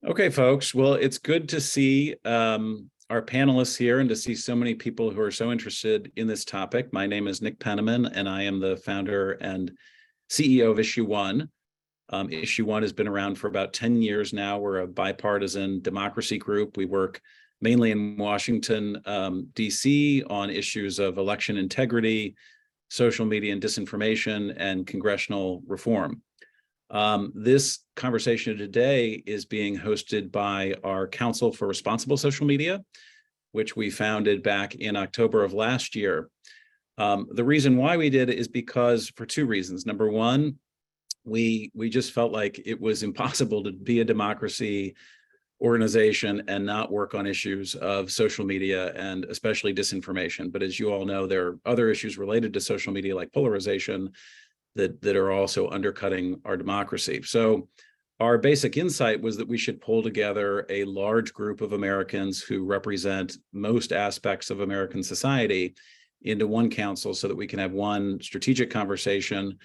Okay, folks. Well, it's good to see our panelists here and to see so many people who are so interested in this topic. My name is Nick Penniman, and I am the founder and CEO of Issue One. Issue One has been around for about 10 years now. We're a bipartisan democracy group. We work mainly in Washington, D.C. on issues of election integrity, social media and disinformation, and congressional reform. This conversation today is being hosted by our Council for Responsible Social Media, which we founded back in October of last year. The reason why we did it is because for two reasons. Number one, we just felt like it was impossible to be a democracy organization and not work on issues of social media and especially disinformation. But as you all know, there are other issues related to social media like polarization that are also undercutting our democracy. So our basic insight was that we should pull together a large group of Americans who represent most aspects of American society into one council so that we can have one strategic conversation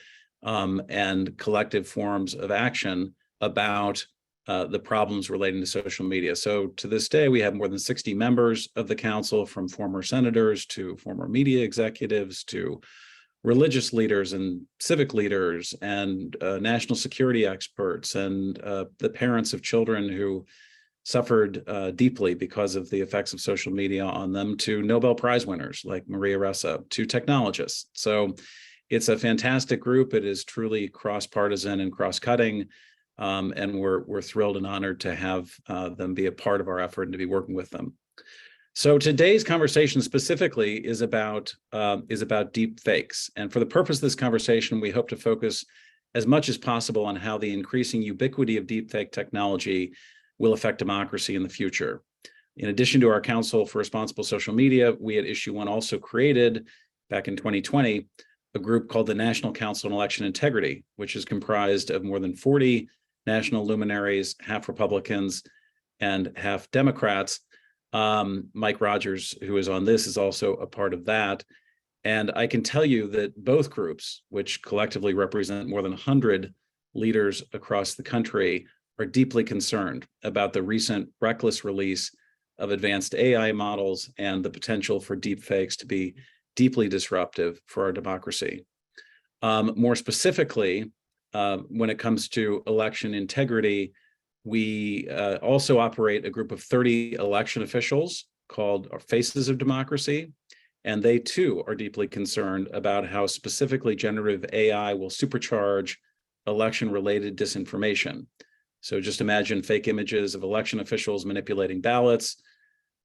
and collective forms of action about the problems relating to social media. So to this day, we have more than 60 members of the council, from former senators to former media executives to religious leaders and civic leaders and national security experts and the parents of children who suffered deeply because of the effects of social media on them, to Nobel Prize winners like Maria Ressa, to technologists. So it's a fantastic group. It is truly cross-partisan and cross-cutting, and we're thrilled and honored to have them be a part of our effort and to be working with them. So today's conversation specifically is about deep fakes. And for the purpose of this conversation, we hope to focus as much as possible on how the increasing ubiquity of deepfake technology will affect democracy in the future. In addition to our Council for Responsible Social Media, we at Issue One also created, back in 2020, a group called the National Council on Election Integrity, which is comprised of more than 40 national luminaries, half Republicans and half Democrats. Mike Rogers, who is on this, is also a part of that. And I can tell you that both groups, which collectively represent more than 100 leaders across the country, are deeply concerned about the recent reckless release of advanced AI models and the potential for deepfakes to be deeply disruptive for our democracy. More specifically, when it comes to election integrity, we also operate a group of 30 election officials called our Faces of Democracy, and they too are deeply concerned about how specifically generative AI will supercharge election-related disinformation. So just imagine fake images of election officials manipulating ballots,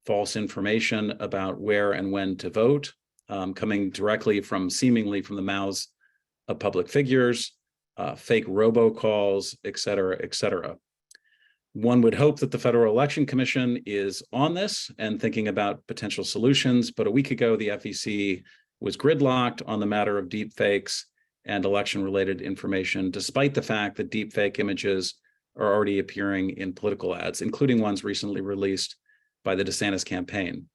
false information about where and when to vote, coming directly seemingly from the mouths of public figures, fake robocalls, et cetera, et cetera. One would hope that the Federal Election Commission is on this and thinking about potential solutions, but a week ago, the FEC was gridlocked on the matter of deepfakes and election-related information, despite the fact that deepfake images are already appearing in political ads, including ones recently released by the DeSantis campaign.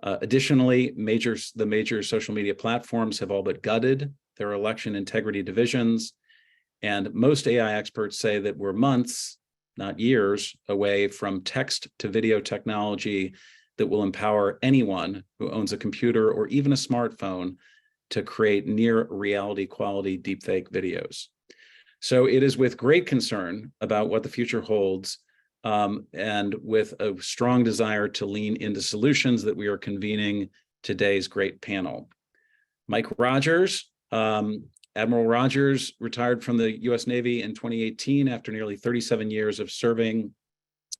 Additionally, the major social media platforms have all but gutted their election integrity divisions, and most AI experts say that we're months, not years, away from text to video technology that will empower anyone who owns a computer or even a smartphone to create near reality quality deepfake videos. So it is with great concern about what the future holds, and with a strong desire to lean into solutions that we are convening today's great panel. Mike Rogers, Admiral Rogers retired from the U.S. Navy in 2018 after nearly 37 years of serving,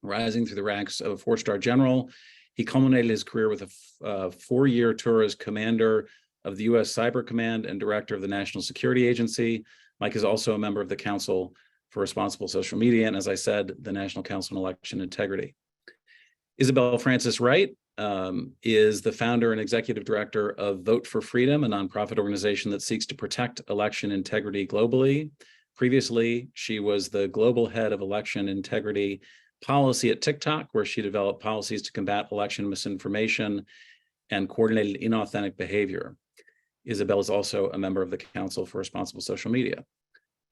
rising through the ranks of a four-star general. He culminated his career with a four-year tour as commander of the U.S. Cyber Command and director of the National Security Agency. Mike is also a member of the Council for Responsible Social Media, and as I said, the National Council on Election Integrity. Isabel Francis Wright is the founder and executive director of Vote for Freedom, a nonprofit organization that seeks to protect election integrity globally. Previously, she was the global head of election integrity policy at TikTok, where she developed policies to combat election misinformation and coordinated inauthentic behavior. Isabel is also a member of the Council for Responsible Social Media.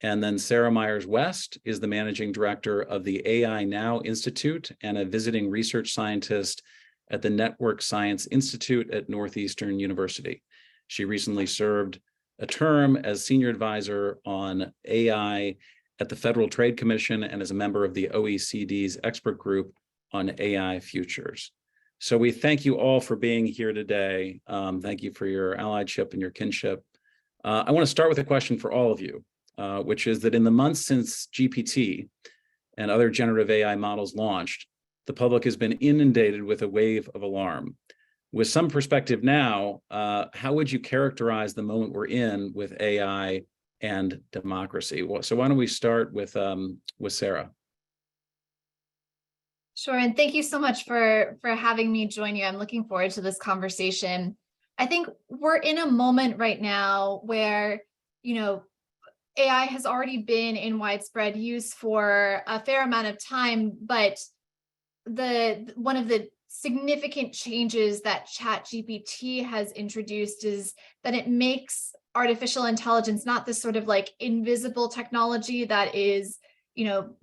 And then Sarah Myers-West is the managing director of the AI Now Institute and a visiting research scientist at the Network Science Institute at Northeastern University. She recently served a term as senior advisor on AI at the Federal Trade Commission and as a member of the OECD's expert group on AI futures. So we thank you all for being here today. Thank you for your allyship and your kinship. I want to start with a question for all of you, which is that in the months since GPT and other generative AI models launched, the public has been inundated with a wave of alarm. With some perspective now, how would you characterize the moment we're in with AI and democracy? So why don't we start with Sarah? Sure, and thank you so much for having me join you. I'm looking forward to this conversation. I think we're in a moment right now where, AI has already been in widespread use for a fair amount of time, but one of the significant changes that ChatGPT has introduced is that it makes artificial intelligence not this sort of like invisible technology that is,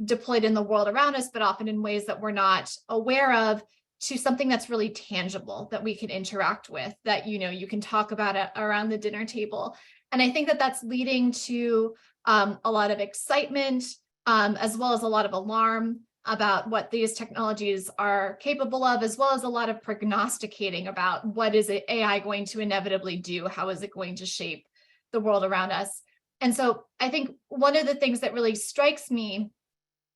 deployed in the world around us, but often in ways that we're not aware of, to something that's really tangible that we can interact with, that, you can talk about it around the dinner table. And I think that that's leading to a lot of excitement, as well as a lot of alarm about what these technologies are capable of, as well as a lot of prognosticating about what is AI going to inevitably do, how is it going to shape the world around us. And so I think one of the things that really strikes me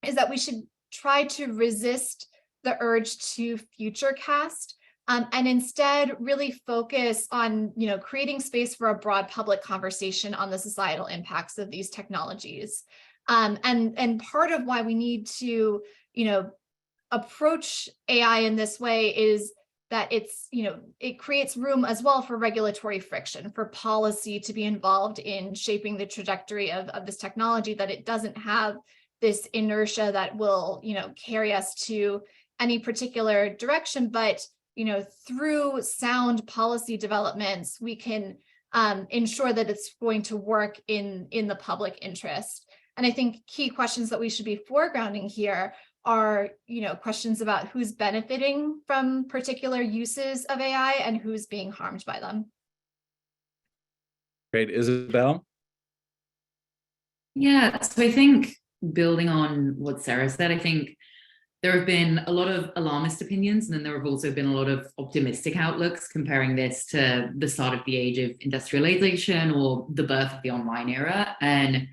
is that we should try to resist the urge to future cast, and instead really focus on, creating space for a broad public conversation on the societal impacts of these technologies. And part of why we need to, approach AI in this way is that it creates room as well for regulatory friction, for policy to be involved in shaping the trajectory of this technology, that it doesn't have this inertia that will, carry us to any particular direction, but, through sound policy developments, we can ensure that it's going to work in the public interest. And I think key questions that we should be foregrounding here are, questions about who's benefiting from particular uses of AI and who's being harmed by them. Great. Isabel? Yeah, so I think building on what Sarah said, I think there have been a lot of alarmist opinions, and then there have also been a lot of optimistic outlooks comparing this to the start of the age of industrialization or the birth of the online era. And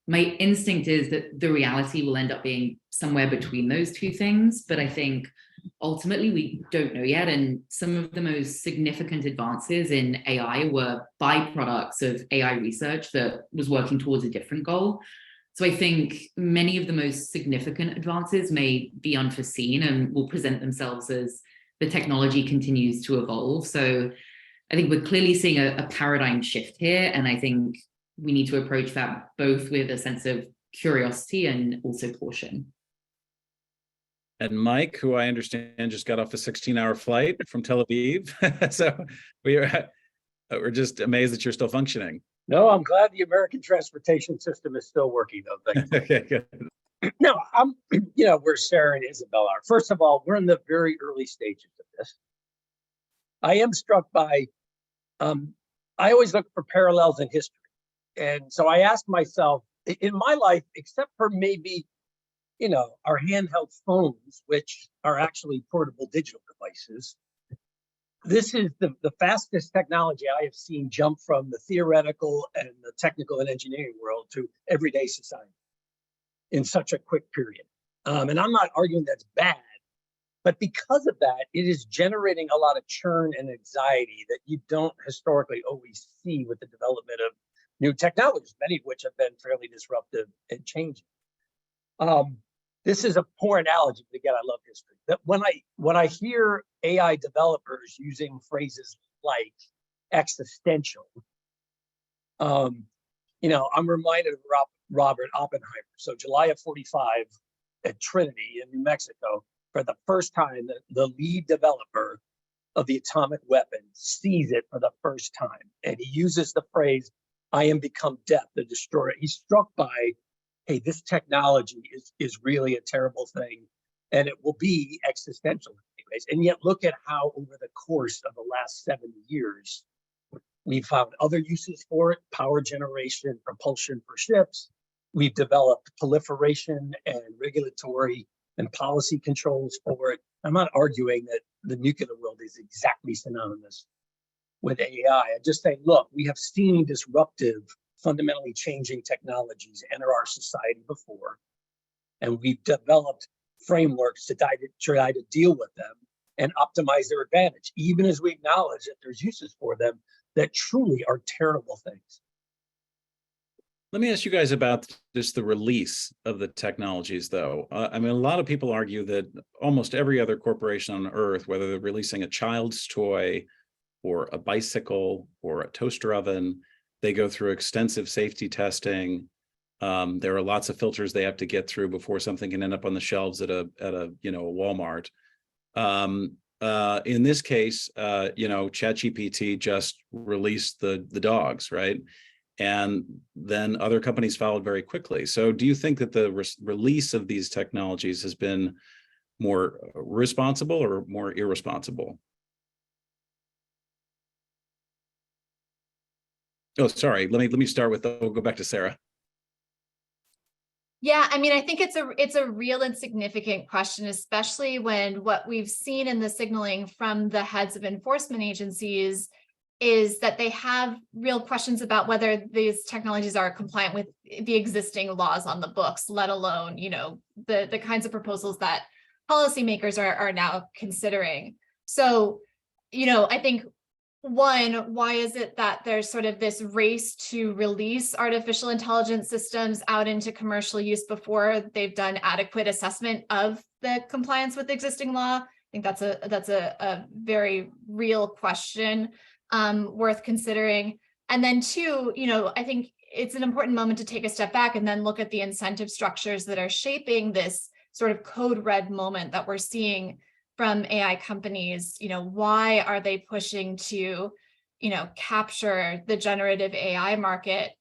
my instinct is that the reality will end up being somewhere between those two things. But I think ultimately we don't know yet. And some of the most significant advances in AI were byproducts of AI research that was working towards a different goal. So I think many of the most significant advances may be unforeseen and will present themselves as the technology continues to evolve. So I think we're clearly seeing a paradigm shift here. And I think we need to approach that both with a sense of curiosity and also caution. And Mike, who I understand just got off a 16-hour flight from Tel Aviv. So we're just amazed that you're still functioning. No, I'm glad the American transportation system is still working, though. Thank you. Okay, good. No, I'm, where Sarah and Isabel are. First of all, we're in the very early stages of this. I am struck by, I always look for parallels in history. And so I asked myself, in my life, except for maybe, our handheld phones, which are actually portable digital devices, this is the fastest technology I have seen jump from the theoretical and the technical and engineering world to everyday society in such a quick period. And I'm not arguing that's bad, but because of that, it is generating a lot of churn and anxiety that you don't historically always see with the development of new technologies, many of which have been fairly disruptive and changing. This is a poor analogy, but again, I love history. That when I hear AI developers using phrases like existential, I'm reminded of Robert Oppenheimer. So July of 45 at Trinity in New Mexico, for the first time, the lead developer of the atomic weapon sees it for the first time. And he uses the phrase, I am become death, the destroyer. He's struck by, hey, this technology is really a terrible thing, and it will be existential anyways. And yet look at how over the course of the last 70 years, we've found other uses for it, power generation, propulsion for ships. We've developed proliferation and regulatory and policy controls for it. I'm not arguing that the nuclear world is exactly synonymous with AI. I just say, look, we have seen disruptive, fundamentally changing technologies enter our society before, and we've developed frameworks to try to deal with them and optimize their advantage, even as we acknowledge that there's uses for them that truly are terrible things. Let me ask you guys about just the release of the technologies, though. I mean, a lot of people argue that almost every other corporation on earth, whether they're releasing a child's toy or a bicycle or a toaster oven, they go through extensive safety testing. There are lots of filters they have to get through before something can end up on the shelves at a Walmart. In this case, ChatGPT just released the dogs, right? And then other companies followed very quickly. So do you think that the release of these technologies has been more responsible or more irresponsible? Oh, sorry. Let me start with, we'll go back to Sarah. Yeah, I mean, I think it's a real and significant question, especially when what we've seen in the signaling from the heads of enforcement agencies is that they have real questions about whether these technologies are compliant with the existing laws on the books, let alone, the kinds of proposals that policymakers are now considering. So, I think one, why is it that there's sort of this race to release artificial intelligence systems out into commercial use before they've done adequate assessment of the compliance with existing law? I think that's a very real question worth considering. And then two, I think it's an important moment to take a step back and then look at the incentive structures that are shaping this sort of code red moment that we're seeing from AI companies. Why are they pushing to, capture the generative AI market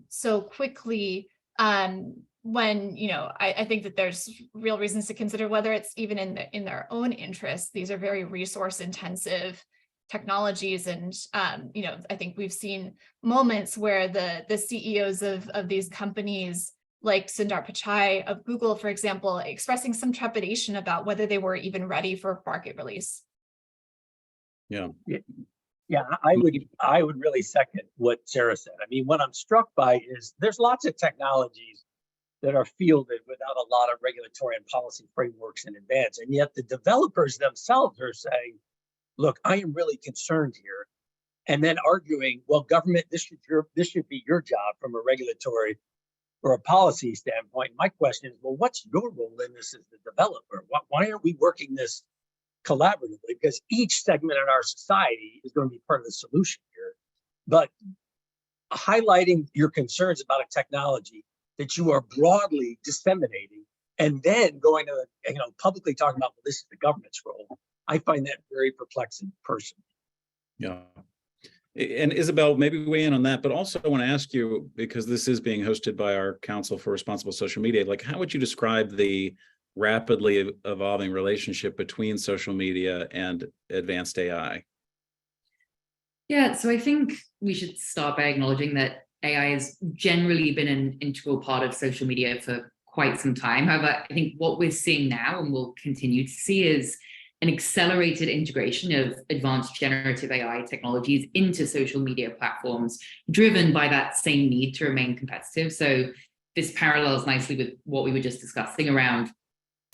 so quickly? When, I think that there's real reasons to consider whether it's even in their own interest. These are very resource intensive technologies. And, I think we've seen moments where the CEOs of these companies, like Sundar Pichai of Google, for example, expressing some trepidation about whether they were even ready for market release. Yeah, I would really second what Sarah said. I mean, what I'm struck by is there's lots of technologies that are fielded without a lot of regulatory and policy frameworks in advance. And yet the developers themselves are saying, look, I am really concerned here. And then arguing, well, government, this should be your job from a regulatory or a policy standpoint. My question is, well, what's your role in this as the developer? Why aren't we working this collaboratively? Because each segment in our society is going to be part of the solution here. But highlighting your concerns about a technology that you are broadly disseminating and then going to, publicly talking about, well, this is the government's role, I find that very perplexing personally. Yeah. And Isabel, maybe weigh in on that, but also I want to ask you, because this is being hosted by our Council for Responsible Social Media, like how would you describe the rapidly evolving relationship between social media and advanced AI? Yeah, so I think we should start by acknowledging that AI has generally been an integral part of social media for quite some time. However, I think what we're seeing now and will continue to see is an accelerated integration of advanced generative AI technologies into social media platforms, driven by that same need to remain competitive. So this parallels nicely with what we were just discussing around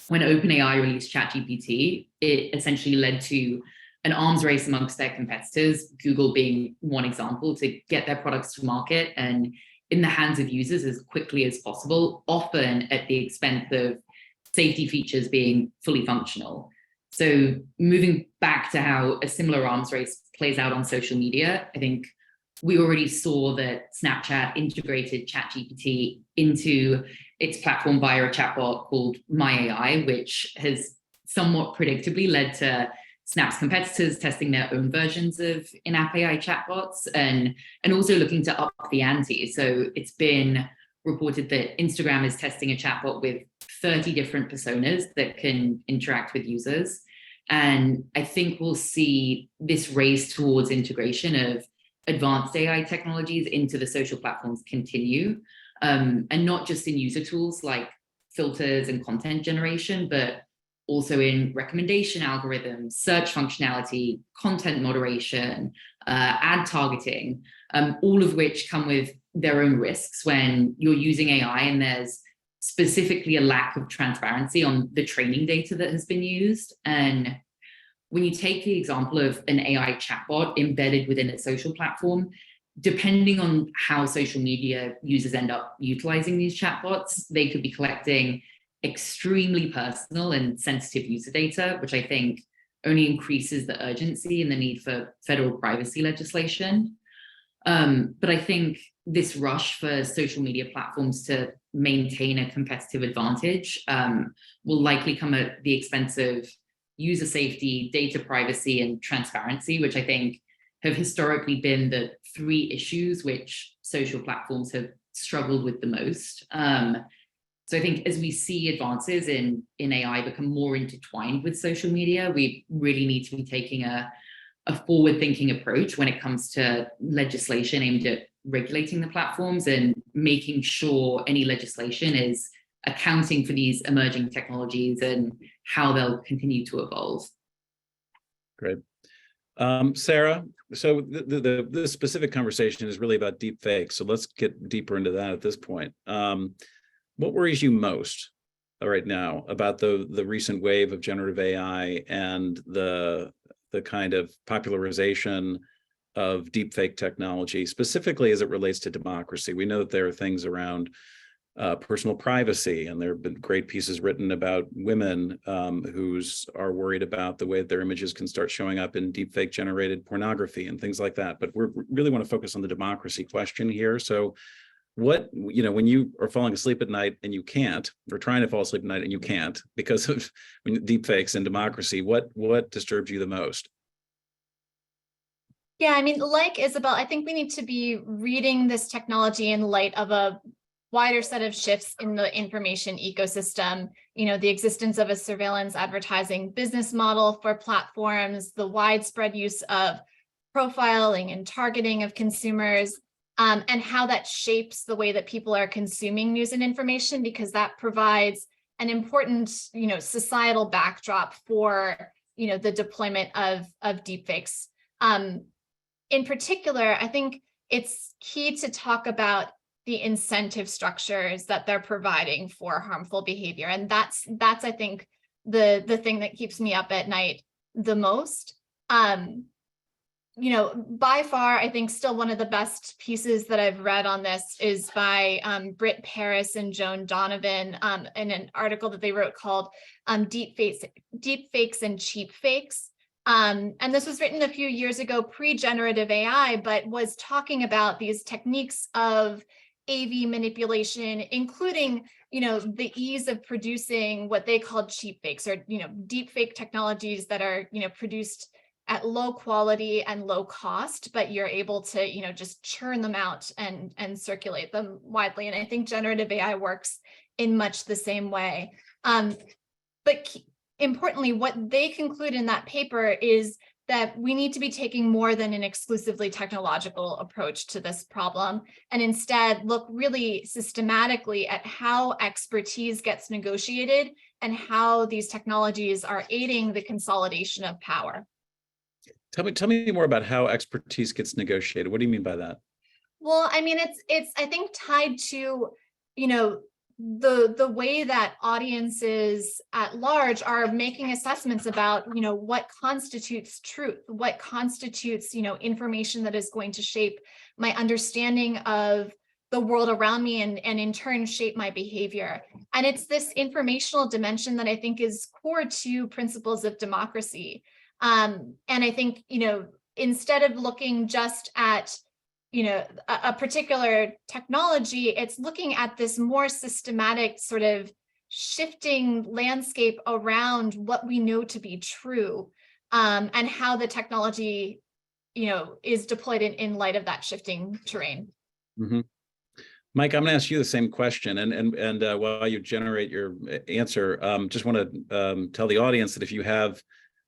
when OpenAI released ChatGPT. It essentially led to an arms race amongst their competitors, Google being one example, to get their products to market and in the hands of users as quickly as possible, often at the expense of safety features being fully functional. So moving back to how a similar arms race plays out on social media, I think we already saw that Snapchat integrated ChatGPT into its platform via a chatbot called My AI, which has somewhat predictably led to Snap's competitors testing their own versions of in-app AI chatbots, and also looking to up the ante. So it's been reported that Instagram is testing a chatbot with 30 different personas that can interact with users. And I think we'll see this race towards integration of advanced AI technologies into the social platforms continue, and not just in user tools like filters and content generation, but also in recommendation algorithms, search functionality, content moderation, ad targeting, all of which come with their own risks when you're using AI and there's specifically a lack of transparency on the training data that has been used. And when you take the example of an AI chatbot embedded within a social platform, depending on how social media users end up utilizing these chatbots, they could be collecting extremely personal and sensitive user data, which I think only increases the urgency and the need for federal privacy legislation. But I think this rush for social media platforms to maintain a competitive advantage will likely come at the expense of user safety, data privacy, and transparency, which I think have historically been the three issues which social platforms have struggled with the most. So I think as we see advances in AI become more intertwined with social media, we really need to be taking a forward-thinking approach when it comes to legislation aimed at regulating the platforms and making sure any legislation is accounting for these emerging technologies and how they'll continue to evolve. Great. Sarah, so the specific conversation is really about deepfake. So let's get deeper into that at this point. What worries you most right now about the recent wave of generative AI and the kind of popularization of deepfake technology, specifically as it relates to democracy? We know that there are things around personal privacy, and there have been great pieces written about women who are worried about the way that their images can start showing up in deepfake generated pornography and things like that. But we really want to focus on the democracy question here. So what, when you are falling asleep at night and you can't, or trying to fall asleep at night and you can't because of deepfakes and democracy, what disturbs you the most? Yeah, I mean, like Isabel, I think we need to be reading this technology in light of a wider set of shifts in the information ecosystem, the existence of a surveillance advertising business model for platforms, the widespread use of profiling and targeting of consumers, and how that shapes the way that people are consuming news and information, because that provides an important, societal backdrop for, the deployment of deepfakes. In particular, I think it's key to talk about the incentive structures that they're providing for harmful behavior. And that's I think, the thing that keeps me up at night the most. By far, I think still one of the best pieces that I've read on this is by Britt Paris and Joan Donovan in an article that they wrote called Deepfakes and Cheap Fakes. And this was written a few years ago, pre-generative AI, but was talking about these techniques of AV manipulation, including, the ease of producing what they called cheap fakes, or, deep fake technologies that are, produced at low quality and low cost, but you're able to, just churn them out and circulate them widely. And I think generative AI works in much the same way. But importantly, what they conclude in that paper is that we need to be taking more than an exclusively technological approach to this problem, and instead look really systematically at how expertise gets negotiated and how these technologies are aiding the consolidation of power. Tell me more about how expertise gets negotiated. What do you mean by that? Well, I mean, it's I think tied to, the way that audiences at large are making assessments about, what constitutes truth, what constitutes, information that is going to shape my understanding of the world around me and in turn shape my behavior. And it's this informational dimension that I think is core to principles of democracy. And I think, instead of looking just at, a particular technology, it's looking at this more systematic sort of shifting landscape around what we know to be true. and how the technology, is deployed in light of that shifting terrain. Mm-hmm. Mike, I'm going to ask you the same question, and while you generate your answer, just want to tell the audience that if you have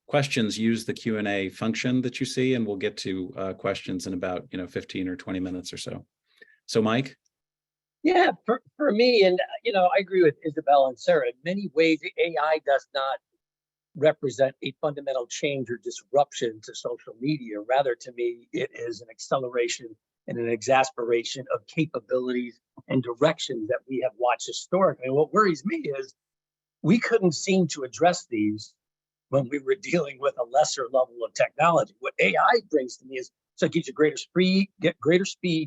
questions, use the Q&A function that you see, and we'll get to questions in about 15 or 20 minutes or so. So, Mike. Yeah, for me, and I agree with Isabel and Sarah. In many ways, AI does not represent a fundamental change or disruption to social media. Rather, to me, it is an acceleration and an exasperation of capabilities and directions that we have watched historically. And what worries me is we couldn't seem to address these when we were dealing with a lesser level of technology. What AI brings to me is, so it gives you greater speed,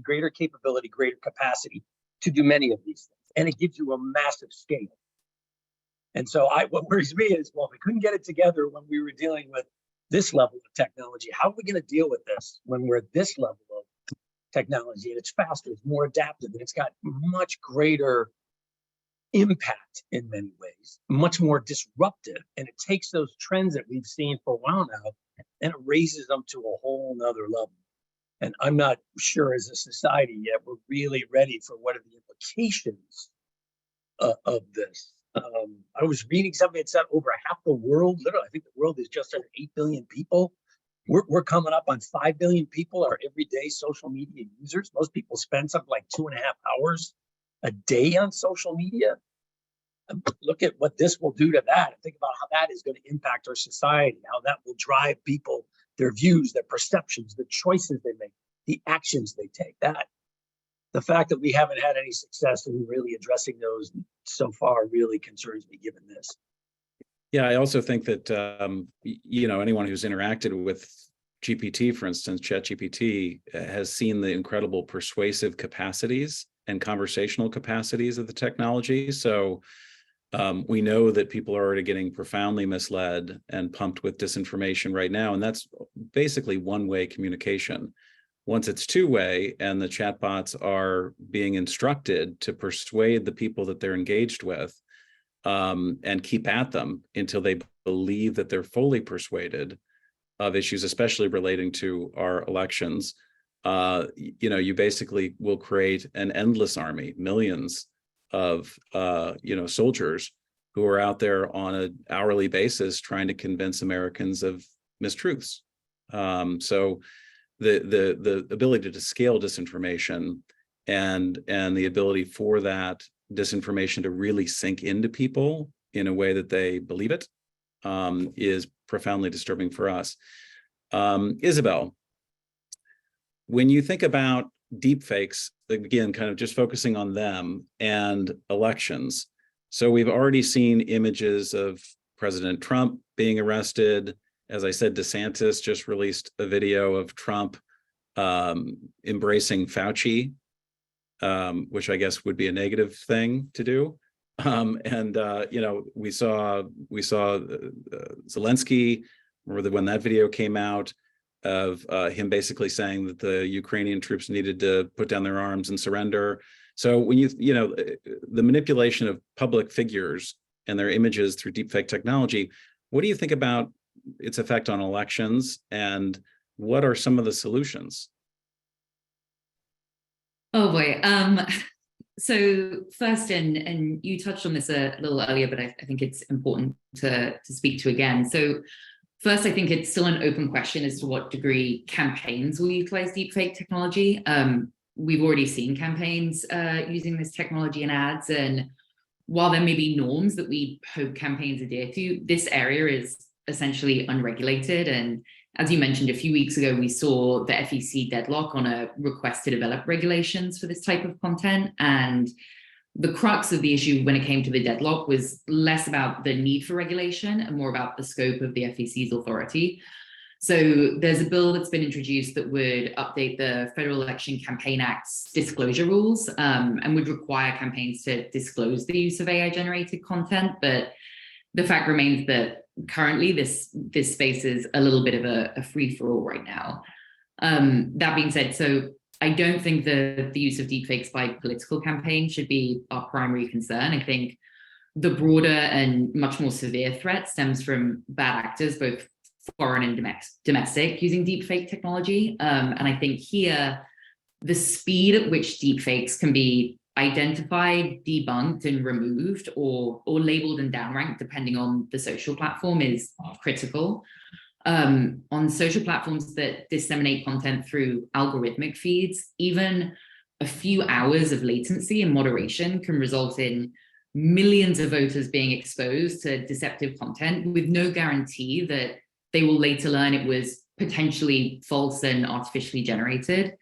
greater capability, greater capacity to do many of these things. And it gives you a massive scale. And so what worries me is, well, if we couldn't get it together when we were dealing with this level of technology, how are we going to deal with this when we're at this level of technology? And it's faster, it's more adaptive, and it's got much greater impact in many ways, much more disruptive. And it takes those trends that we've seen for a while now and it raises them to a whole nother level. And I'm not sure as a society yet we're really ready for what are the implications of this. I was reading something that said over half the world, literally, I think the world is just under 8 billion people. We're coming up on 5 billion people are everyday social media users. Most people spend something like 2.5 hours a day on social media. Look at what this will do to that. Think about how that is going to impact our society, how that will drive people, their views, their perceptions, the choices they make, the actions they take. The fact that we haven't had any success in really addressing those so far really concerns me, given this. Yeah, I also think that anyone who's interacted with GPT, for instance, ChatGPT, has seen the incredible persuasive capacities and conversational capacities of the technology. So we know that people are already getting profoundly misled and pumped with disinformation right now, and that's basically one-way communication. Once it's two-way and the chatbots are being instructed to persuade the people that they're engaged with and keep at them until they believe that they're fully persuaded of issues, especially relating to our elections, you basically will create an endless army, millions of soldiers who are out there on an hourly basis trying to convince Americans of mistruths. So the ability to scale disinformation and the ability for that disinformation to really sink into people in a way that they believe it is profoundly disturbing for us. Isabel, when you think about deepfakes, again, kind of just focusing on them and elections. So we've already seen images of President Trump being arrested. As I said, DeSantis just released a video of Trump embracing Fauci, which I guess would be a negative thing to do. We saw Zelensky, remember when that video came out of him basically saying that the Ukrainian troops needed to put down their arms and surrender. So when the manipulation of public figures and their images through deepfake technology, what do you think about its effect on elections, and what are some of the solutions? Oh boy. So first, and you touched on this a little earlier, but I think it's important to speak to again. So first, I think it's still an open question as to what degree campaigns will utilize deepfake technology. We've already seen campaigns using this technology in ads, and while there may be norms that we hope campaigns adhere to, this area is essentially unregulated. And as you mentioned, a few weeks ago, we saw the FEC deadlock on a request to develop regulations for this type of content. And the crux of the issue when it came to the deadlock was less about the need for regulation and more about the scope of the FEC's authority. So there's a bill that's been introduced that would update the Federal Election Campaign Act's disclosure rules and would require campaigns to disclose the use of AI-generated content. But the fact remains that currently this space is a little bit of a free-for-all right now. That being said, so I don't think the use of deepfakes by political campaigns should be our primary concern. I think the broader and much more severe threat stems from bad actors, both foreign and domestic using deepfake technology. And I think here, the speed at which deepfakes can be identified, debunked, and removed, or labeled and downranked, depending on the social platform, is critical. On social platforms that disseminate content through algorithmic feeds, even a few hours of latency and moderation can result in millions of voters being exposed to deceptive content with no guarantee that they will later learn it was potentially false and artificially generated.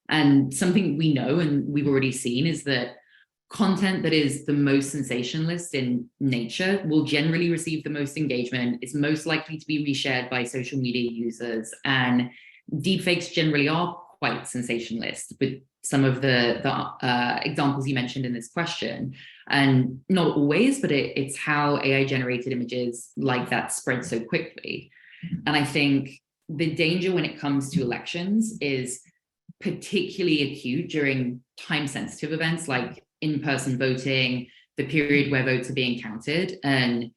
And something we know and we've already seen is that content that is the most sensationalist in nature will generally receive the most engagement, is most likely to be reshared by social media users. And deepfakes generally are quite sensationalist, with some of the examples you mentioned in this question. And not always, but it's how AI generated images like that spread so quickly. And I think the danger when it comes to elections is particularly acute during time-sensitive events like in-person voting, the period where votes are being counted. And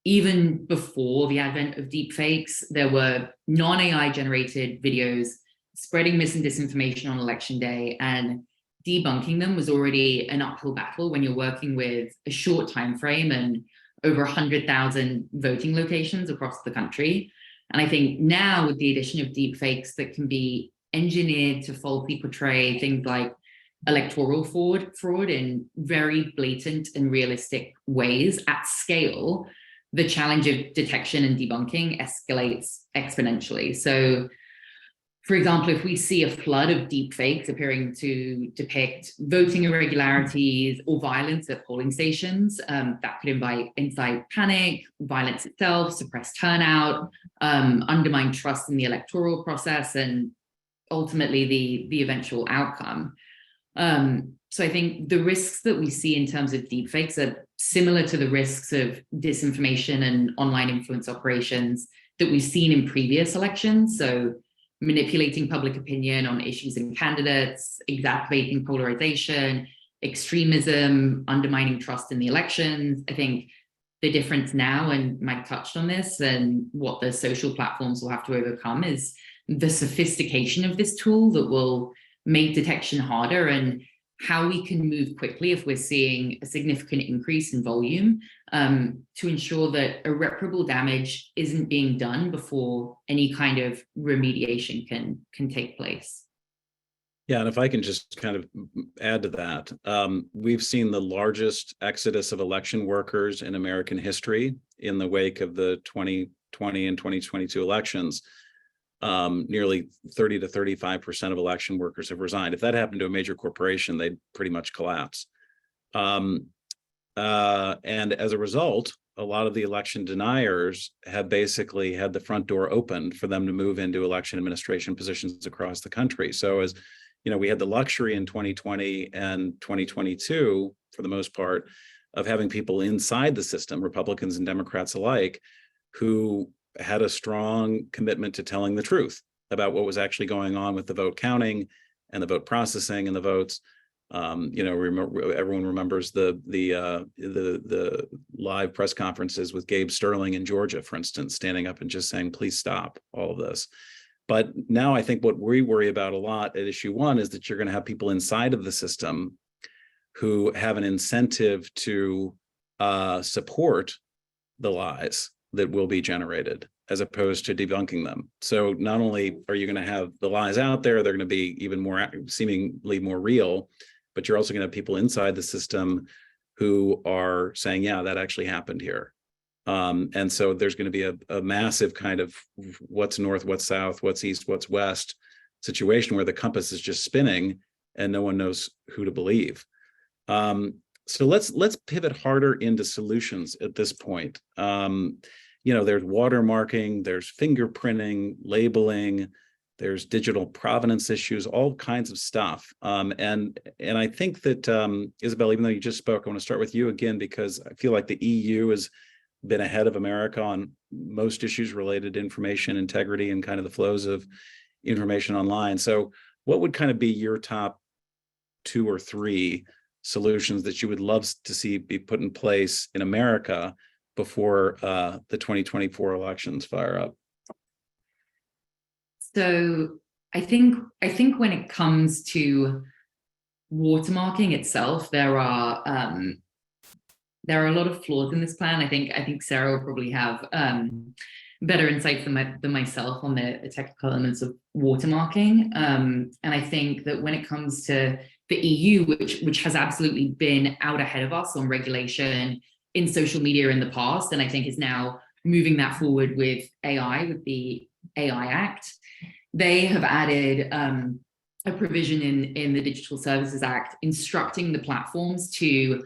even before the advent of deepfakes, there were non-AI generated videos spreading mis and disinformation on election day, and debunking them was already an uphill battle when you're working with a short time frame and over 100,000 voting locations across the country. And I think now with the addition of deepfakes that can be engineered to falsely portray things like electoral fraud in very blatant and realistic ways at scale, the challenge of detection and debunking escalates exponentially. So, for example, if we see a flood of deepfakes appearing to depict voting irregularities or violence at polling stations, that could incite panic, violence itself, suppress turnout, undermine trust in the electoral process, and ultimately the eventual outcome. So I think the risks that we see in terms of deepfakes are similar to the risks of disinformation and online influence operations that we've seen in previous elections. So manipulating public opinion on issues and candidates, exacerbating polarization, extremism, undermining trust in the elections. I think the difference now, and Mike touched on this, and what the social platforms will have to overcome is the sophistication of this tool that will make detection harder, and how we can move quickly if we're seeing a significant increase in volume, to ensure that irreparable damage isn't being done before any kind of remediation can take place. Yeah, and if I can just kind of add to that, we've seen the largest exodus of election workers in American history in the wake of the 2020 and 2022 elections. Nearly 30 to 35% of election workers have resigned. If that happened to a major corporation, they'd pretty much collapse. And as a result, a lot of the election deniers have basically had the front door opened for them to move into election administration positions across the country. So as you know, we had the luxury in 2020 and 2022, for the most part, of having people inside the system, Republicans and Democrats alike, who had a strong commitment to telling the truth about what was actually going on with the vote counting and the vote processing and the votes. Everyone remembers the live press conferences with Gabe Sterling in Georgia, for instance, standing up and just saying, please stop all of this. But now I think what we worry about a lot at issue one is that you're going to have people inside of the system who have an incentive to support the lies that will be generated, as opposed to debunking them. So not only are you going to have the lies out there, they're going to be even more seemingly more real, but you're also going to have people inside the system who are saying, yeah, that actually happened here. And so there's going to be a massive kind of what's north, what's south, what's east, what's west situation where the compass is just spinning and no one knows who to believe. So let's pivot harder into solutions at this point. There's watermarking, there's fingerprinting, labeling, there's digital provenance issues, all kinds of stuff. And I think that, Isabel, even though you just spoke, I want to start with you again, because I feel like the EU has been ahead of America on most issues related to information integrity and kind of the flows of information online. So what would kind of be your top 2 or 3 solutions that you would love to see be put in place in America before the 2024 elections fire up? So I think when it comes to watermarking itself, there are a lot of flaws in this plan. I think Sarah will probably have better insights than myself on the technical elements of watermarking. And I think that when it comes to the EU, which has absolutely been out ahead of us on regulation in social media in the past, and I think is now moving that forward with AI, with the AI Act, they have added a provision in the Digital Services Act instructing the platforms to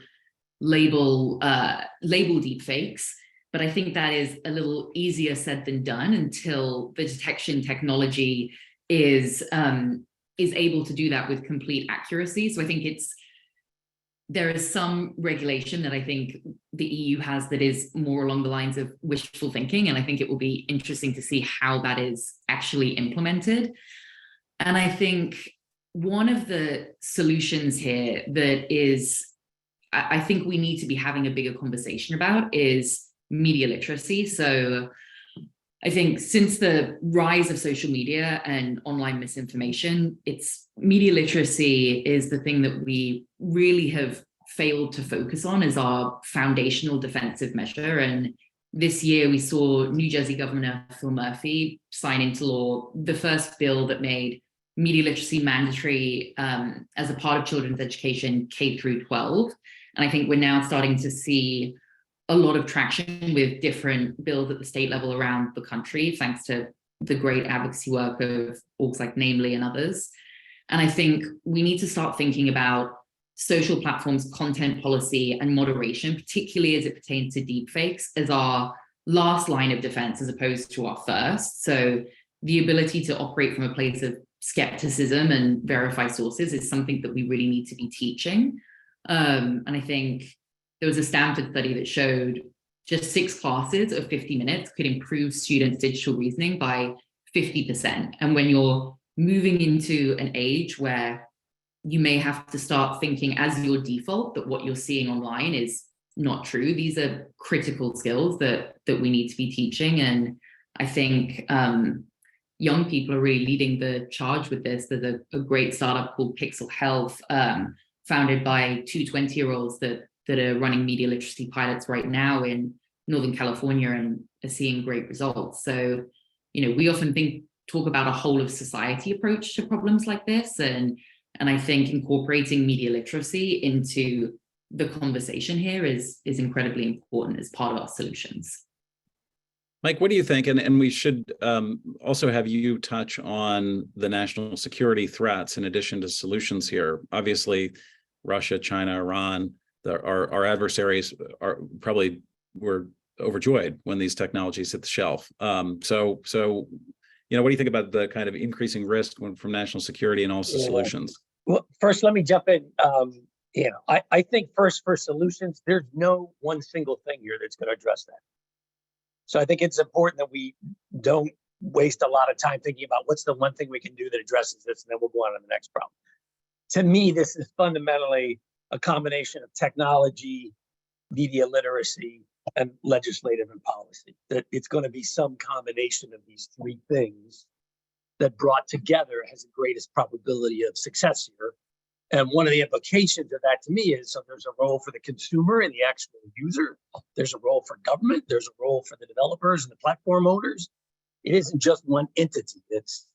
label deepfakes. But I think that is a little easier said than done until the detection technology is able to do that with complete accuracy. So I think there is some regulation that I think the EU has that is more along the lines of wishful thinking, and I think it will be interesting to see how that is actually implemented. And I think one of the solutions here that is, I think we need to be having a bigger conversation about is media literacy. So I think since the rise of social media and online misinformation, media literacy is the thing that we really have failed to focus on as our foundational defensive measure. And this year we saw New Jersey Governor Phil Murphy sign into law the first bill that made media literacy mandatory as a part of children's education K through 12. And I think we're now starting to see a lot of traction with different bills at the state level around the country, thanks to the great advocacy work of orgs like Namely and others. And I think we need to start thinking about social platforms, content policy, and moderation, particularly as it pertains to deepfakes, as our last line of defense as opposed to our first. So the ability to operate from a place of skepticism and verify sources is something that we really need to be teaching. And I think there was a Stanford study that showed just 6 classes of 50 minutes could improve students' digital reasoning by 50%. And when you're moving into an age where you may have to start thinking as your default that what you're seeing online is not true, these are critical skills that we need to be teaching. And I think young people are really leading the charge with this. There's a great startup called Pixel Health, founded by 2 20-year-olds that are running media literacy pilots right now in Northern California and are seeing great results. So, we often talk about a whole of society approach to problems like this. And I think incorporating media literacy into the conversation here is incredibly important as part of our solutions. Mike, what do you think? And we should also have you touch on the national security threats in addition to solutions here. Obviously, Russia, China, Iran, our adversaries were overjoyed when these technologies hit the shelf. So what do you think about the kind of increasing risk from national security and also solutions? Well, first, let me jump in. I think first for solutions, there's no one single thing here that's going to address that. So I think it's important that we don't waste a lot of time thinking about what's the one thing we can do that addresses this, and then we'll go on to the next problem. To me, this is fundamentally a combination of technology, media literacy, and legislative and policy. That it's going to be some combination of these 3 things that brought together has the greatest probability of success here. And one of the implications of that to me is, so there's a role for the consumer and the actual user. There's a role for government. There's a role for the developers and the platform owners. It isn't just one entity that's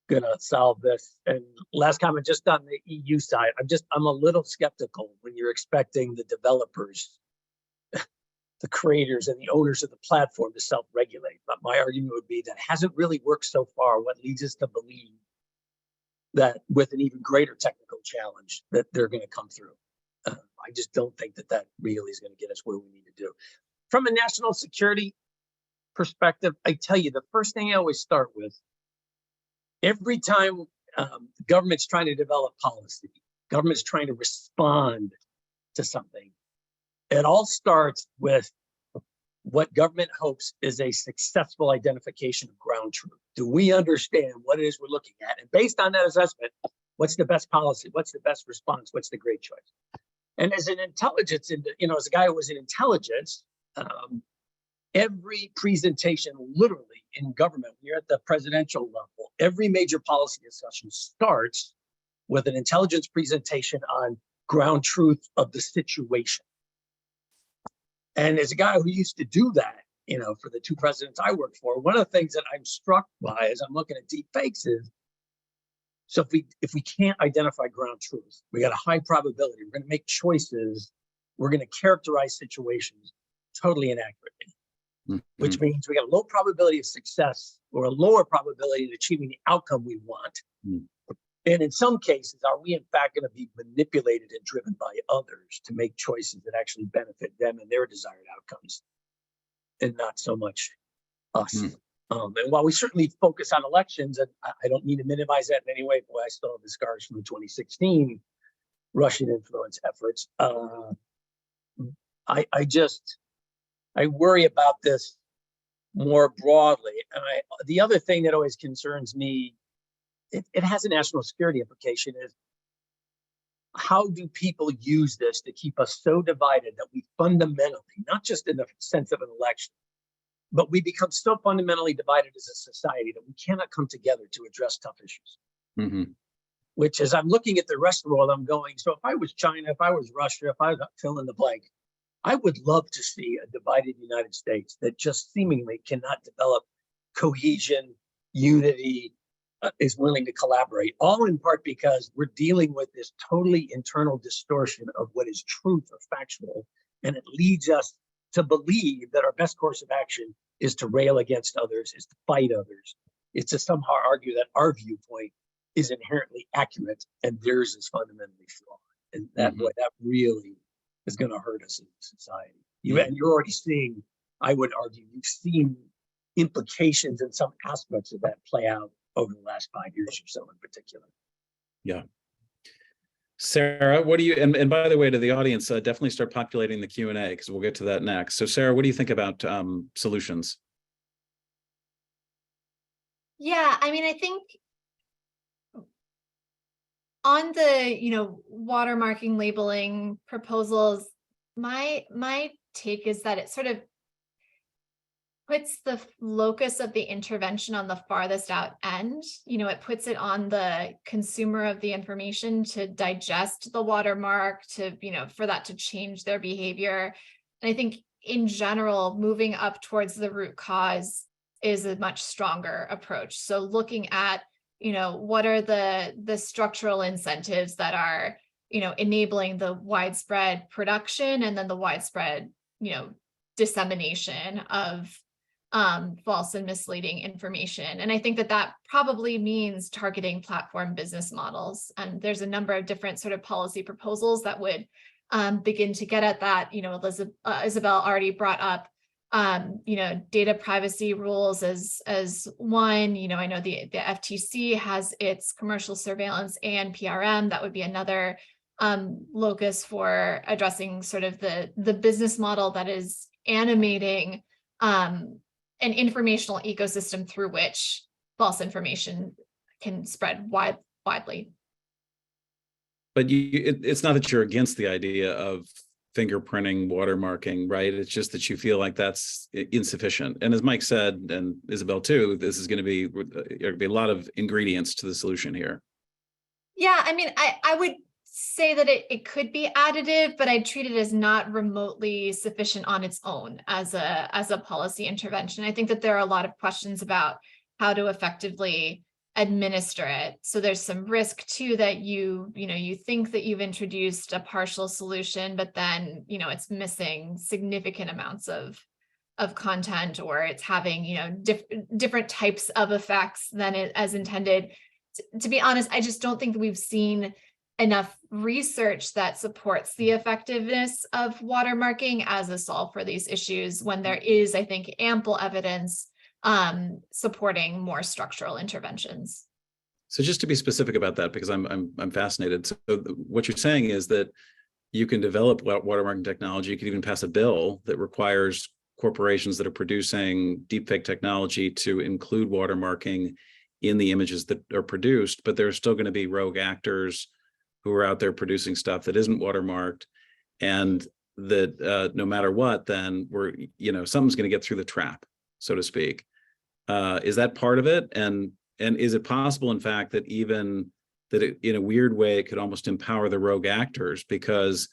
going to solve this. And last comment, just on the EU side, I'm a little skeptical when you're expecting the developers, the creators and the owners of the platform to self-regulate. But my argument would be that hasn't really worked so far, what leads us to believe that with an even greater technical challenge that they're going to come through. I just don't think that really is going to get us where we need to do. From a national security perspective, I tell you, the first thing I always start with, every time the government's trying to develop policy, government's trying to respond to something, it all starts with what government hopes is a successful identification of ground truth. Do we understand what it is we're looking at? And based on that assessment, what's the best policy? What's the best response? What's the great choice? And as an intelligence, as a guy who was in intelligence, every presentation literally in government, when you're at the presidential level, every major policy discussion starts with an intelligence presentation on ground truth of the situation. And as a guy who used to do that, for the two presidents I worked for, one of the things that I'm struck by as I'm looking at deep fakes is, so if we can't identify ground truth, we got a high probability, we're going to make choices, we're going to characterize situations totally inaccurately, which means we got a low probability of success or a lower probability of achieving the outcome we want. And in some cases, are we in fact going to be manipulated and driven by others to make choices that actually benefit them and their desired outcomes, and not so much us? And while we certainly focus on elections, and I don't mean to minimize that in any way, boy, I still have the scars from the 2016 Russian influence efforts. I worry about this more broadly. And the other thing that always concerns me, it has a national security implication, is how do people use this to keep us so divided that we fundamentally, not just in the sense of an election, but we become so fundamentally divided as a society that we cannot come together to address tough issues. Which, as I'm looking at the rest of the world, I'm going, so if I was China, if I was Russia, if I was fill in the blank, I would love to see a divided United States that just seemingly cannot develop cohesion, unity, is willing to collaborate, all in part because we're dealing with this totally internal distortion of what is truth or factual. And it leads us to believe that our best course of action is to rail against others, is to fight others. It's to somehow argue that our viewpoint is inherently accurate and theirs is fundamentally flawed. And that really is going to hurt us as a society. And you're already seeing, I would argue, you've seen implications in some aspects of that play out over the last 5 years or so in particular. Yeah. Sarah, what do you, and by the way, to the audience, definitely start populating the Q&A because we'll get to that next. So Sarah, what do you think about solutions? Yeah, I mean, I think on the, watermarking labeling proposals, my take is that it sort of puts the locus of the intervention on the farthest out end. It puts it on the consumer of the information to digest the watermark, to, for that to change their behavior. And I think in general, moving up towards the root cause is a much stronger approach. So looking at, what are the structural incentives that are, enabling the widespread production and then the widespread, dissemination of false and misleading information. And I think that probably means targeting platform business models. And there's a number of different sort of policy proposals that would begin to get at that. Isabel already brought up, data privacy rules as one. I know the FTC has its commercial surveillance and PRM. That would be another locus for addressing sort of the business model that is animating an informational ecosystem through which false information can spread widely. But it's not that you're against the idea of fingerprinting, watermarking, right? It's just that you feel like that's insufficient. And as Mike said, and Isabel too, this is going to be a lot of ingredients to the solution here. Yeah, I mean, I would say that it could be additive, but I treat it as not remotely sufficient on its own as a policy intervention. I think that there are a lot of questions about how to effectively administer it. So there's some risk too that you think that you've introduced a partial solution, but then it's missing significant amounts of content, or it's having different types of effects than it as intended. To be honest, I just don't think that we've seen enough research that supports the effectiveness of watermarking as a solve for these issues, when there is, I think, ample evidence supporting more structural interventions. So just to be specific about that, because I'm fascinated. So what you're saying is that you can develop watermarking technology. You can even pass a bill that requires corporations that are producing deepfake technology to include watermarking in the images that are produced, but there are still going to be rogue actors who are out there producing stuff that isn't watermarked, and that no matter what, then something's going to get through the trap, so to speak. Is that part of it? And And is it possible, in fact, that even that it, in a weird way, it could almost empower the rogue actors? Because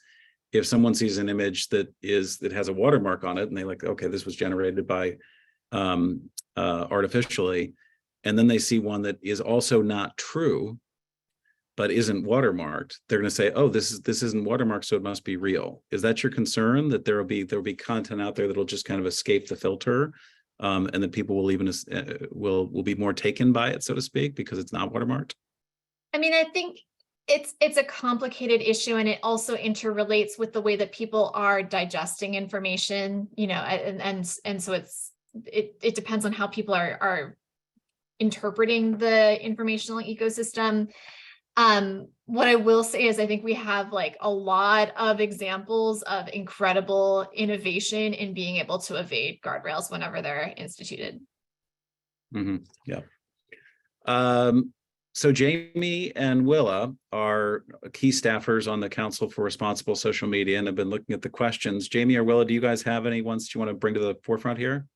if someone sees an image that has a watermark on it, and they like, okay, this was generated by artificially, and then they see one that is also not true, but isn't watermarked, they're going to say, oh, this isn't watermarked, so it must be real. Is that your concern, that there'll be content out there that'll just kind of escape the filter, and that people will even will be more taken by it, so to speak, because it's not watermarked? I mean, I think it's a complicated issue, and it also interrelates with the way that people are digesting information, you know, and so it depends on how people are interpreting the informational ecosystem. What I will say is I think we have like a lot of examples of incredible innovation in being able to evade guardrails whenever they're instituted. Mm-hmm. Yeah. So Jamie and Willa are key staffers on the Council for Responsible Social Media and have been looking at the questions. Jamie or Willa, do you guys have any ones that you want to bring to the forefront here?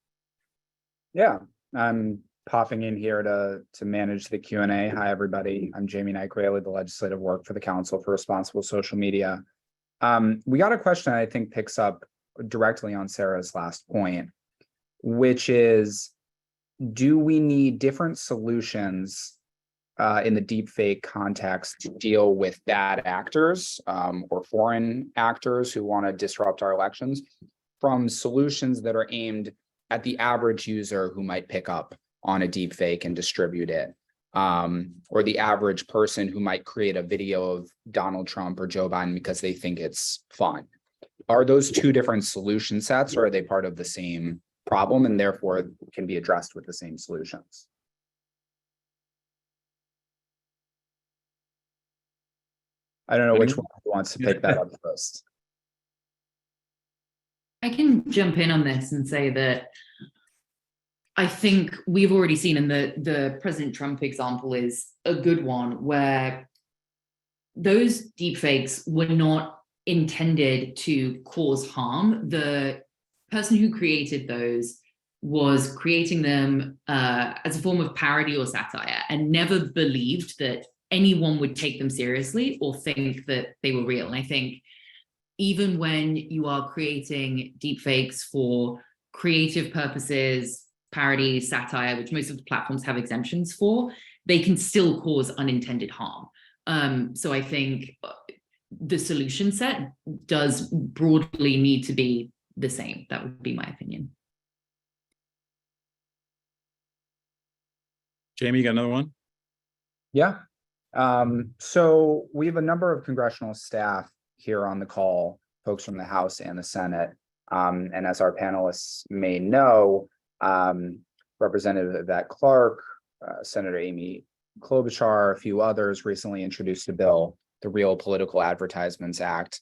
Yeah, I'm popping in here to manage the Q&A. Hi, everybody. I'm Jamie Knight-Gray. I lead the legislative work for the Council for Responsible Social Media. We got a question I think picks up directly on Sarah's last point, which is, do we need different solutions in the deepfake context to deal with bad actors or foreign actors who want to disrupt our elections from solutions that are aimed at the average user who might pick up on a deepfake and distribute it, or the average person who might create a video of Donald Trump or Joe Biden because they think it's fun? Are those two different solution sets, or are they part of the same problem and therefore can be addressed with the same solutions? I don't know which one wants to pick that up first. I can jump in on this and say that I think we've already seen, and the President Trump example is a good one, where those deepfakes were not intended to cause harm. The person who created those was creating them as a form of parody or satire, and never believed that anyone would take them seriously or think that they were real. And I think even when you are creating deepfakes for creative purposes, parody, satire, which most of the platforms have exemptions for, they can still cause unintended harm. So I think the solution set does broadly need to be the same. That would be my opinion. Jamie, you got another one? Yeah. So we have a number of congressional staff here on the call, folks from the House and the Senate. And as our panelists may know, Representative Yvette Clarke, Senator Amy Klobuchar, a few others recently introduced a bill, the Real Political Advertisements Act,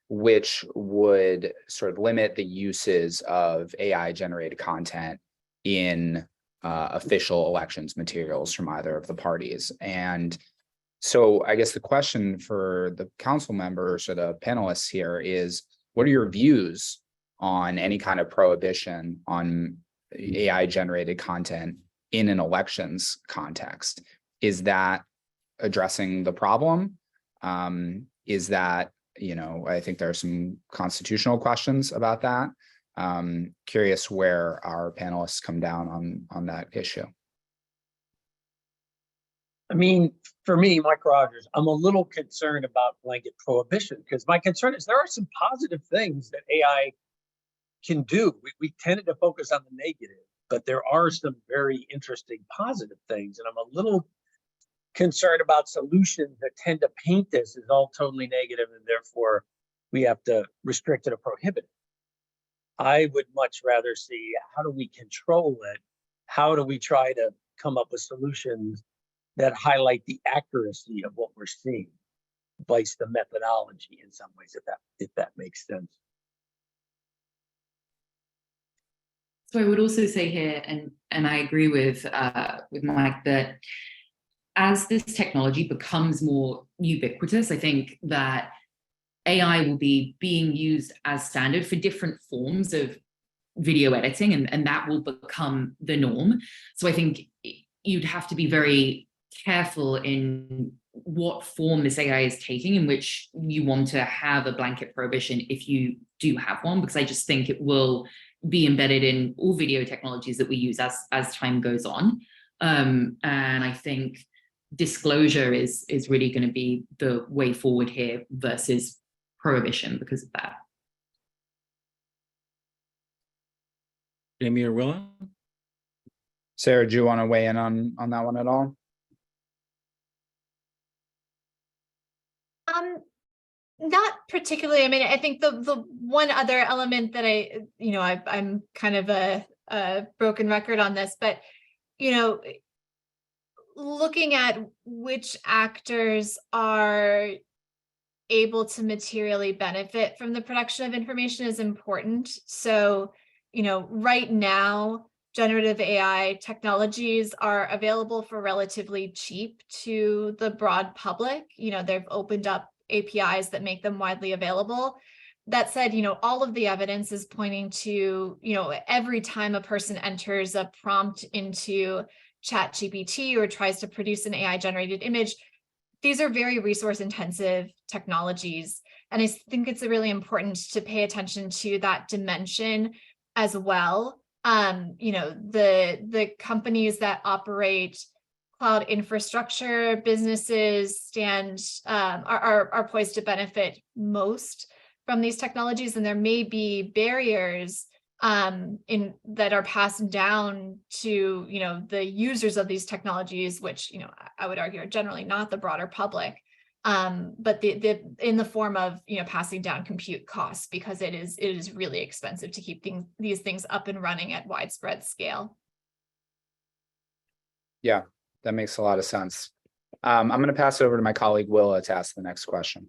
which would sort of limit the uses of AI-generated content in official elections materials from either of the parties. And so I guess the question for the council members or the panelists here is, what are your views on any kind of prohibition on AI-generated content in an elections context? Is that addressing the problem? Is that, I think there are some constitutional questions about that. Curious where our panelists come down on that issue. I mean, for me, Mike Rogers, I'm a little concerned about blanket prohibition, because my concern is there are some positive things that AI can do. We tended to focus on the negative, but there are some very interesting positive things. And I'm a little concerned about solutions that tend to paint this as all totally negative, and therefore we have to restrict it or prohibit it. I would much rather see, how do we control it? How do we try to come up with solutions that highlight the accuracy of what we're seeing, vice the methodology in some ways, if that makes sense. So I would also say here, and I agree with Mike, that as this technology becomes more ubiquitous, I think that AI will be being used as standard for different forms of video editing, and that will become the norm. So I think you'd have to be very careful in what form this AI is taking, in which you want to have a blanket prohibition if you do have one, because I just think it will be embedded in all video technologies that we use as time goes on. And I think disclosure is really going to be the way forward here versus prohibition because of that. Jamie or Willa? Sarah, do you want to weigh in on that one at all? Not particularly. I mean, I think the one other element that I'm kind of a broken record on this, but looking at which actors are able to materially benefit from the production of information is important. So, right now, generative AI technologies are available for relatively cheap to the broad public. They've opened up APIs that make them widely available. That said, all of the evidence is pointing to, every time a person enters a prompt into ChatGPT or tries to produce an AI generated image, these are very resource intensive technologies. And I think it's really important to pay attention to that dimension as well. The companies that operate cloud infrastructure businesses are poised to benefit most from these technologies, and there may be barriers that are passed down to the users of these technologies, which I would argue are generally not the broader public, but in the form of passing down compute costs, because it is really expensive to keep these things up and running at widespread scale. Yeah, that makes a lot of sense. I'm going to pass it over to my colleague Willa to ask the next question.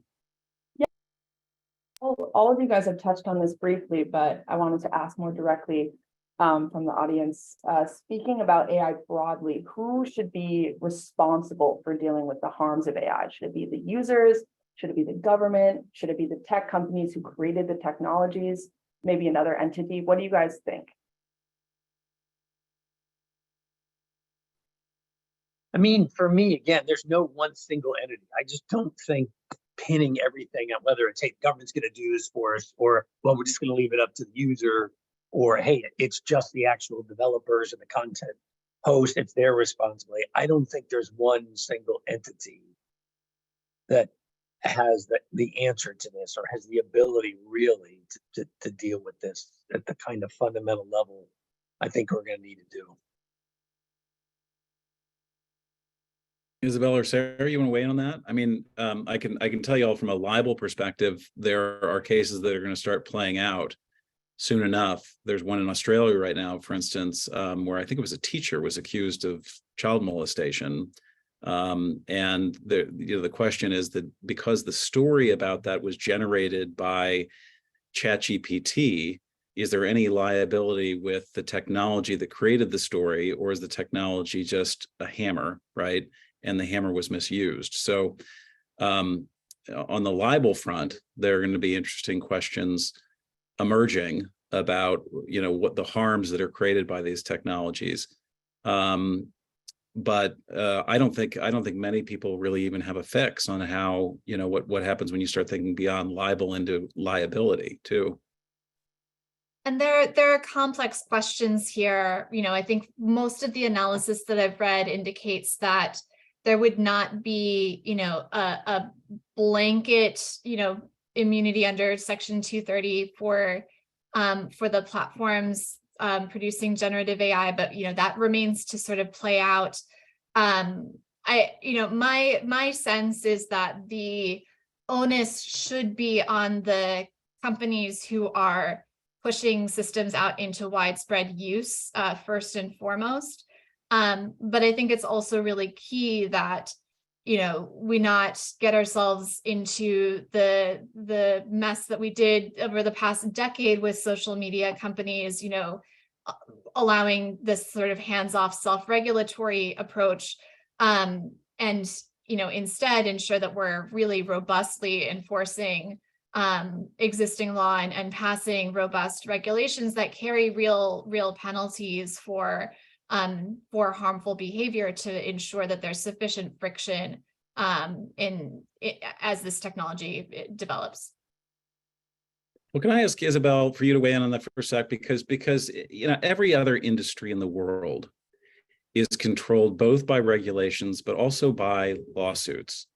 All of you guys have touched on this briefly, but I wanted to ask more directly from the audience. Speaking about AI broadly, who should be responsible for dealing with the harms of AI? Should it be the users? Should it be the government? Should it be the tech companies who created the technologies? Maybe another entity? What do you guys think? I mean, for me, again, there's no one single entity. I just don't think pinning everything on whether it's, hey, the government's going to do this for us, or, well, we're just going to leave it up to the user, or, hey, it's just the actual developers and the content host, it's their responsibility. I don't think there's one single entity that has the answer to this or has the ability really to deal with this at the kind of fundamental level I think we're going to need to do. Isabel or Sarah, you want to weigh in on that? I mean, I can tell you all from a libel perspective, there are cases that are going to start playing out soon enough. There's one in Australia right now, for instance, where I think it was a teacher was accused of child molestation. And the question is that because the story about that was generated by ChatGPT, is there any liability with the technology that created the story, or is the technology just a hammer, right? And the hammer was misused. So on the libel front, there are going to be interesting questions emerging about what the harms that are created by these technologies. But I don't think many people really even have a fix on how what happens when you start thinking beyond libel into liability too. And there are complex questions here. I think most of the analysis that I've read indicates that there would not be, a blanket, immunity under Section 230 for the platforms producing generative AI, but that remains to sort of play out. My sense is that the onus should be on the companies who are pushing systems out into widespread use first and foremost. But I think it's also really key that, we not get ourselves into the mess that we did over the past decade with social media companies, allowing this sort of hands-off self-regulatory approach, and, instead ensure that we're really robustly enforcing existing law and passing robust regulations that carry real penalties for for harmful behavior to ensure that there's sufficient friction as this technology develops. Well, can I ask Isabel for you to weigh in on that for a sec? Because every other industry in the world is controlled both by regulations, but also by lawsuits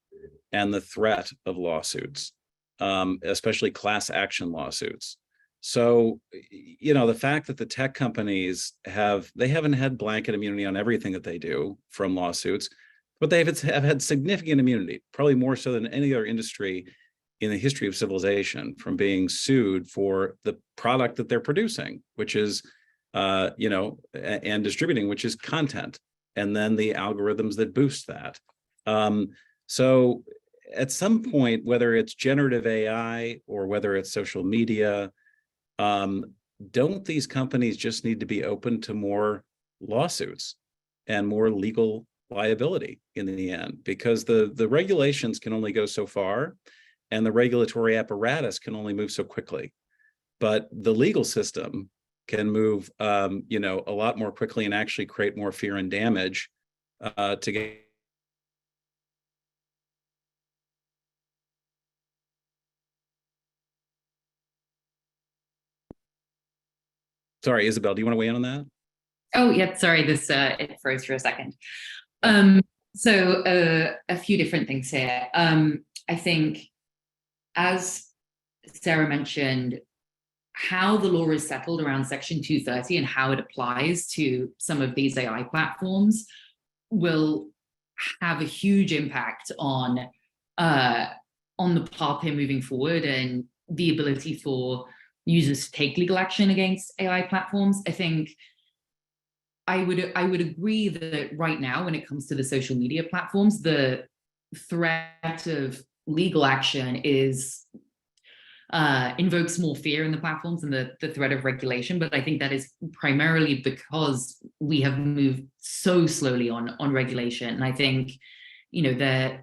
and the threat of lawsuits, especially class action lawsuits. So, the fact that the tech companies haven't had blanket immunity on everything that they do from lawsuits, but they have had significant immunity, probably more so than any other industry in the history of civilization, from being sued for the product that they're producing, which is, and distributing, which is content, and then the algorithms that boost that. So at some point, whether it's generative AI or whether it's social media, don't these companies just need to be open to more lawsuits and more legal liability in the end? Because the regulations can only go so far, and the regulatory apparatus can only move so quickly. But the legal system can move, a lot more quickly and actually create more fear and damage to get. Sorry, Isabel, do you want to weigh in on that? Oh, yeah, sorry, it froze for a second. So a few different things here. I think, as Sarah mentioned, how the law is settled around Section 230 and how it applies to some of these AI platforms will have a huge impact on the path here moving forward and the ability for users to take legal action against AI platforms. I think I would agree that right now, when it comes to the social media platforms, the threat of legal action invokes more fear in the platforms and the threat of regulation. But I think that is primarily because we have moved so slowly on regulation. And I think, that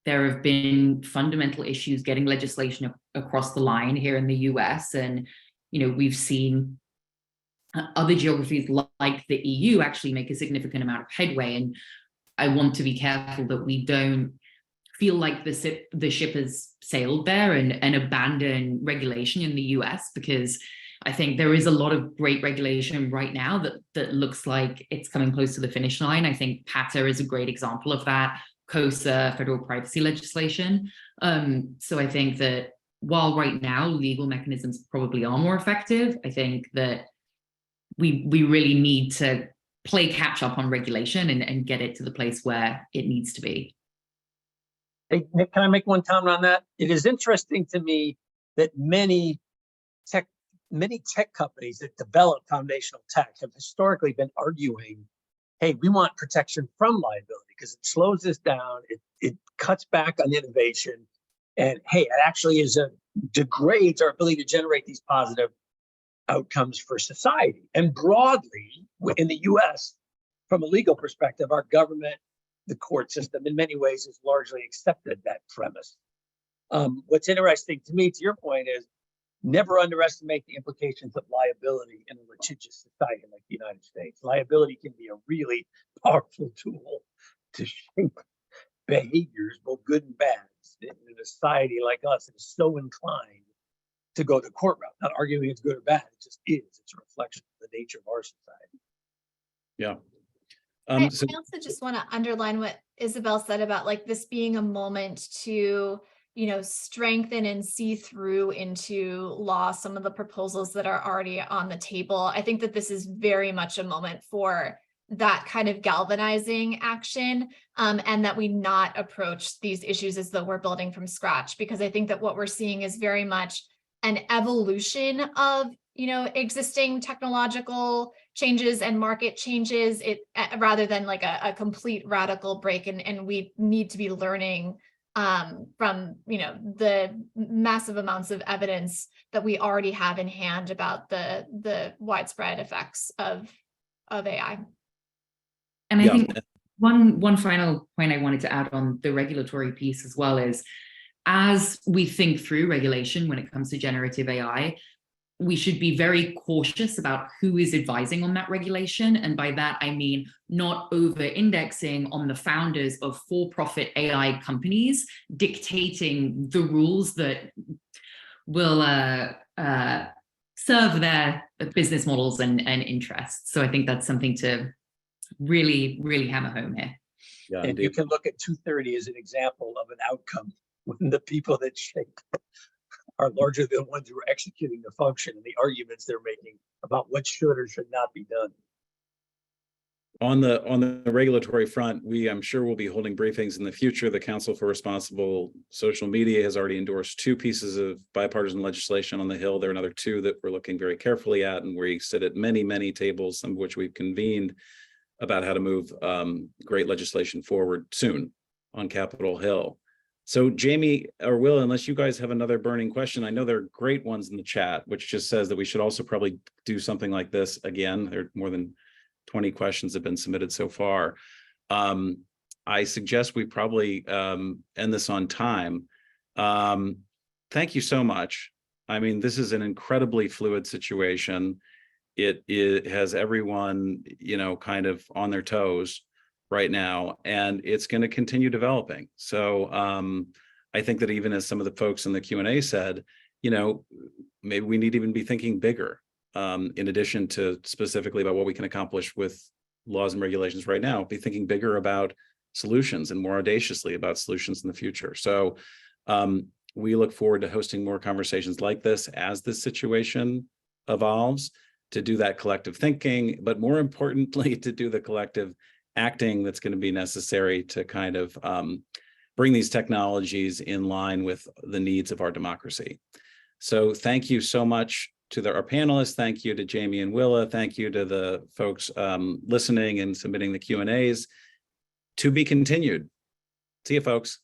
there have been fundamental issues getting legislation across the line here in the US. And, we've seen other geographies like the EU actually make a significant amount of headway. And I want to be careful that we don't feel like the ship has sailed there and abandon regulation in the US, because I think there is a lot of great regulation right now that looks like it's coming close to the finish line. I think PATA is a great example of that, COSA, federal privacy legislation. So I think that while right now legal mechanisms probably are more effective, I think that we really need to play catch up on regulation and get it to the place where it needs to be. Hey, Nick, can I make one comment on that? It is interesting to me that many tech companies that develop foundational tech have historically been arguing, hey, we want protection from liability because it slows us down, it cuts back on innovation, and hey, it actually degrades our ability to generate these positive outcomes for society. And broadly, in the US, from a legal perspective, our government, the court system, in many ways has largely accepted that premise. What's interesting to me, to your point, is never underestimate the implications of liability in a litigious society like the United States. Liability can be a really powerful tool to shape behaviors, both good and bad, in a society like us that is so inclined to go the court route. Not arguing it's good or bad, it just is. It's a reflection of the nature of our society. Yeah. I also just want to underline what Isabel said about like this being a moment to, strengthen and see through into law some of the proposals that are already on the table. I think that this is very much a moment for that kind of galvanizing action, and that we not approach these issues as though we're building from scratch, because I think that what we're seeing is very much an evolution of existing technological changes and market changes, rather than like a complete radical break. And we need to be learning from the massive amounts of evidence that we already have in hand about the widespread effects of AI. And I think one final point I wanted to add on the regulatory piece as well is, as we think through regulation when it comes to generative AI, we should be very cautious about who is advising on that regulation. And by that, I mean not over-indexing on the founders of for-profit AI companies, dictating the rules that will serve their business models and interests. So I think that's something to really, really hammer home here. Yeah, And you can look at 230 as an example of an outcome when the people that shape are larger than the ones who are executing the function and the arguments they're making about what should or should not be done. On the regulatory front, I'm sure we'll be holding briefings in the future. The Council for Responsible Social Media has already endorsed 2 pieces of bipartisan legislation on the Hill. There are another 2 that we're looking very carefully at, and we sit at many, many tables, some of which we've convened, about how to move great legislation forward soon on Capitol Hill. So Jamie or Will, unless you guys have another burning question, I know there are great ones in the chat, which just says that we should also probably do something like this again. There are more than 20 questions have been submitted so far. I suggest we probably end this on time. Thank you so much. I mean, this is an incredibly fluid situation. It has everyone, kind of on their toes right now, and it's going to continue developing. So I think that even as some of the folks in the Q&A said, maybe we need to even be thinking bigger, in addition to specifically about what we can accomplish with laws and regulations right now, be thinking bigger about solutions and more audaciously about solutions in the future. So we look forward to hosting more conversations like this as this situation evolves, to do that collective thinking, but more importantly, to do the collective acting that's going to be necessary to kind of bring these technologies in line with the needs of our democracy. So thank you so much to our panelists. Thank you to Jamie and Willa. Thank you to the folks listening and submitting the Q&As. To be continued. See you, folks.